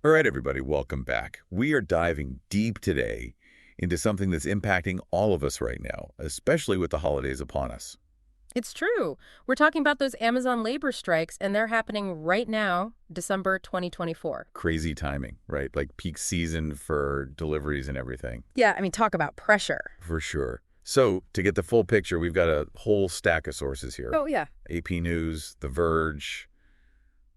All right, everybody, welcome back. We are diving deep today into something that's impacting all of us right now, especially with the holidays upon us. It's true. We're talking about those Amazon labor strikes, and they're happening right now, December 2024. Crazy timing, right? Like peak season for deliveries and everything. Yeah, I mean, talk about pressure. For sure. So, to get the full picture, we've got a whole stack of sources here. Oh, yeah. AP News, The Verge,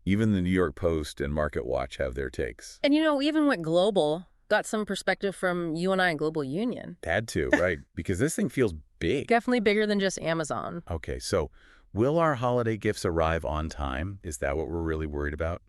even the New York Post and Market Watch have their takes. And we even went global, got some perspective from you and I and Global Union. Had to, right? Because this thing feels big. Definitely bigger than just Amazon. Okay, so will our holiday gifts arrive on time? Is that what we're really worried about?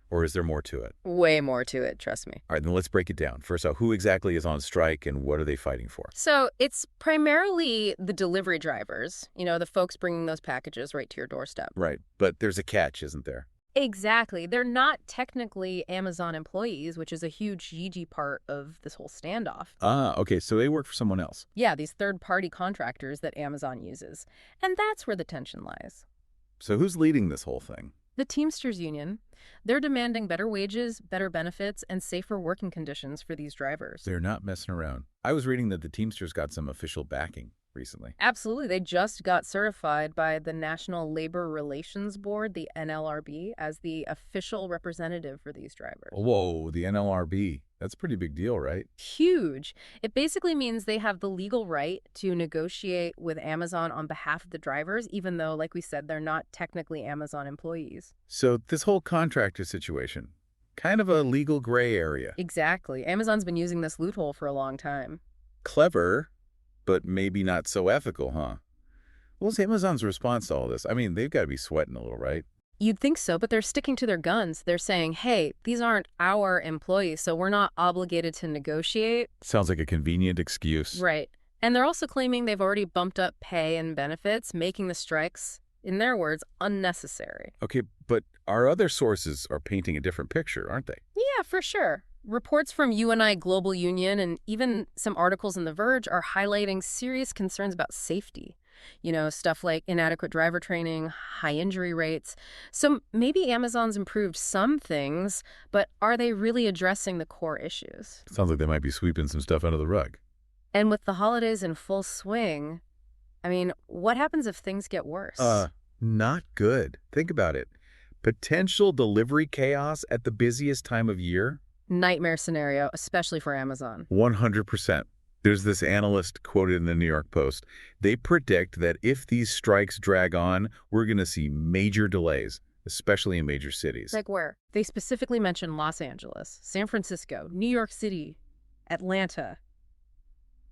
Or is there more to it? Way more to it, trust me. All right, then let's break it down. First off, who exactly is on strike and what are they fighting for? So it's primarily the delivery drivers, the folks bringing those packages right to your doorstep. Right, but there's a catch, isn't there? Exactly. They're not technically Amazon employees, which is a huge Gigi part of this whole standoff. Ah, okay, so they work for someone else. Yeah, these third-party contractors that Amazon uses. And that's where the tension lies. So who's leading this whole thing? The Teamsters Union. They're demanding better wages, better benefits, and safer working conditions for these drivers. They're not messing around. I was reading that the Teamsters got some official backing recently. Absolutely. They just got certified by the National Labor Relations Board, the NLRB, as the official representative for these drivers. Whoa, the NLRB. That's a pretty big deal, right? Huge. It basically means they have the legal right to negotiate with Amazon on behalf of the drivers, even though, like we said, they're not technically Amazon employees. So this whole contractor situation, kind of a legal gray area. Exactly. Amazon's been using this loophole for a long time. Clever, but maybe not so ethical, huh? What's Amazon's response to all this? I mean, they've got to be sweating a little, right? You'd think so, but they're sticking to their guns. They're saying, hey, these aren't our employees, so we're not obligated to negotiate. Sounds like a convenient excuse. Right. And they're also claiming they've already bumped up pay and benefits, making the strikes, in their words, unnecessary. Okay, but our other sources are painting a different picture, aren't they? Yeah, for sure. Reports from you and I Global Union and even some articles in The Verge are highlighting serious concerns about safety. Stuff like inadequate driver training, high injury rates. So maybe Amazon's improved some things, but are they really addressing the core issues? Sounds like they might be sweeping some stuff under the rug. And with the holidays in full swing, I mean, what happens if things get worse? Not good. Think about it. Potential delivery chaos at the busiest time of year? Nightmare scenario, especially for Amazon. 100%. There's this analyst quoted in the New York Post. They predict that if these strikes drag on, we're going to see major delays, especially in major cities. Like where? They specifically mentioned Los Angeles, San Francisco, New York City, Atlanta,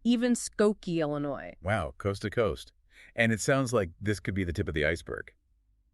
even Skokie, Illinois. Wow, coast to coast. And it sounds like this could be the tip of the iceberg.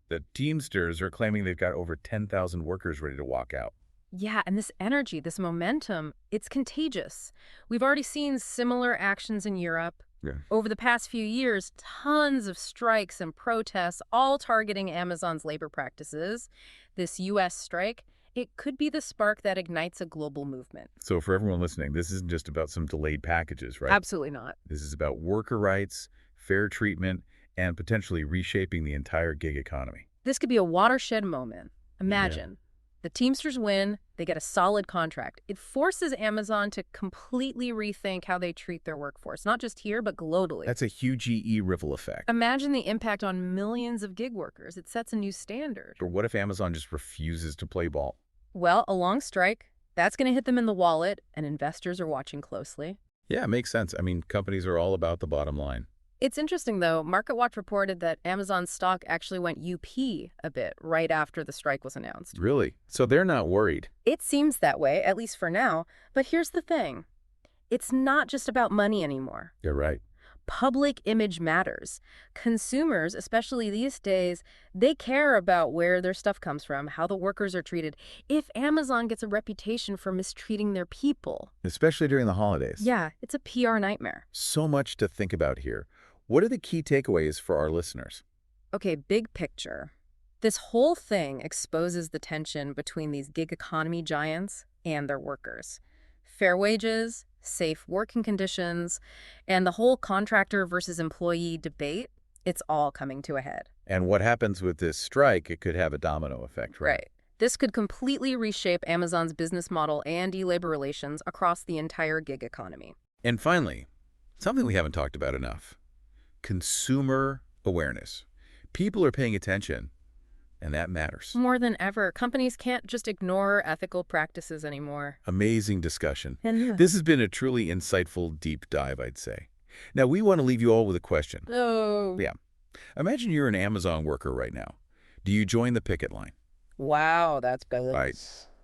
The Teamsters are claiming they've got over 10,000 workers ready to walk out. Yeah, and this energy, this momentum, it's contagious. We've already seen similar actions in Europe. Yeah. Over the past few years, tons of strikes and protests, all targeting Amazon's labor practices. This U.S. strike, it could be the spark that ignites a global movement. So for everyone listening, this isn't just about some delayed packages, right? Absolutely not. This is about worker rights, fair treatment, and potentially reshaping the entire gig economy. This could be a watershed moment. Imagine. The Teamsters win, they get a solid contract. It forces Amazon to completely rethink how they treat their workforce, not just here, but globally. That's a huge ripple effect. Imagine the impact on millions of gig workers. It sets a new standard. Or what if Amazon just refuses to play ball? Well, a long strike, that's going to hit them in the wallet, and investors are watching closely. Yeah, it makes sense. I mean, companies are all about the bottom line. It's interesting, though. MarketWatch reported that Amazon's stock actually went UP a bit right after the strike was announced. Really? So they're not worried? It seems that way, at least for now. But here's the thing. It's not just about money anymore. You're right. Public image matters. Consumers, especially these days, they care about where their stuff comes from, how the workers are treated. If Amazon gets a reputation for mistreating their people. Especially during the holidays. Yeah, it's a PR nightmare. So much to think about here. What are the key takeaways for our listeners? Okay, big picture. This whole thing exposes the tension between these gig economy giants and their workers. Fair wages, safe working conditions, and the whole contractor versus employee debate, it's all coming to a head. And what happens with this strike, it could have a domino effect, right? Right. This could completely reshape Amazon's business model and e-labor relations across the entire gig economy. And finally, something we haven't talked about enough, consumer awareness. People are paying attention, and that matters. More than ever, companies can't just ignore ethical practices anymore. Amazing discussion. Yeah. This has been a truly insightful deep dive, I'd say. Now, we want to leave you all with a question. Oh. Yeah. Imagine you're an Amazon worker right now. Do you join the picket line? Wow, that's good. Right.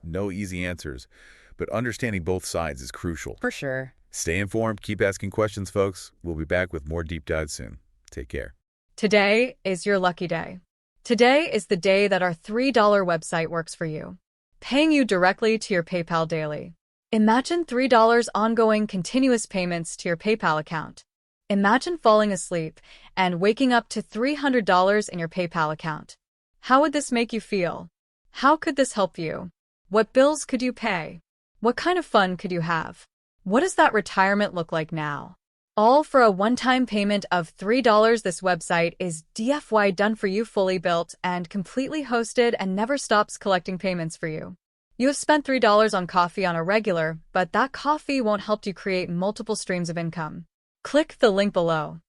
No easy answers, but understanding both sides is crucial. For sure. Stay informed, keep asking questions, folks. We'll be back with more deep dives soon. Take care. Today is your lucky day. Today is the day that our $3 website works for you, paying you directly to your PayPal daily. Imagine $3 ongoing continuous payments to your PayPal account. Imagine falling asleep and waking up to $300 in your PayPal account. How would this make you feel? How could this help you? What bills could you pay? What kind of fun could you have? What does that retirement look like now? All for a one-time payment of $3. This website is DFY done for you, fully built and completely hosted, and never stops collecting payments for you. You have spent $3 on coffee on a regular, but that coffee won't help you create multiple streams of income. Click the link below.